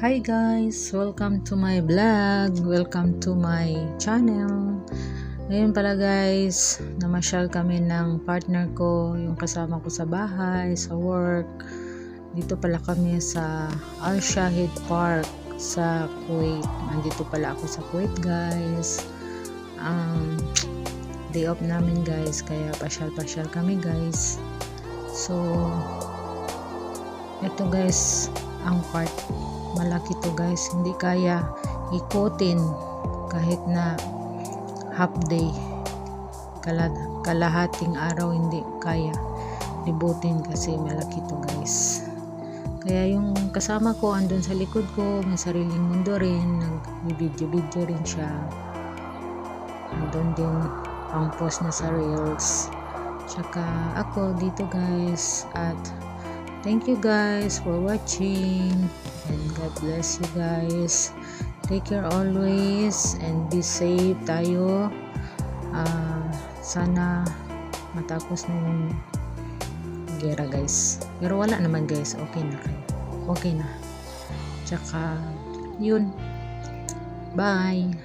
Hi guys! Welcome to my vlog. Welcome to my channel. Ngayon pala guys, namasyal kami ng partner ko, yung kasama ko sa bahay, sa work. Dito pala kami sa Al Shahid Park sa Kuwait. Nandito pala ako sa Kuwait guys. Day off namin guys, kaya pasyal-pasyal kami guys. So, ito guys, ang park malaki to guys, hindi kaya ikutin kahit na half day, kalahating araw hindi kaya libutin kasi malaki to guys. Kaya yung kasama ko andun sa likod ko, may sariling mundo rin, nag-video rin siya, andun din pang post na sa reels, tsaka ako dito guys. At thank you guys for watching and God bless you guys. Take care always and be safe tayo. Sana matapos na yung gera guys. Pero wala naman guys, okay na kayo. Okay na. Tsaka yun. Bye.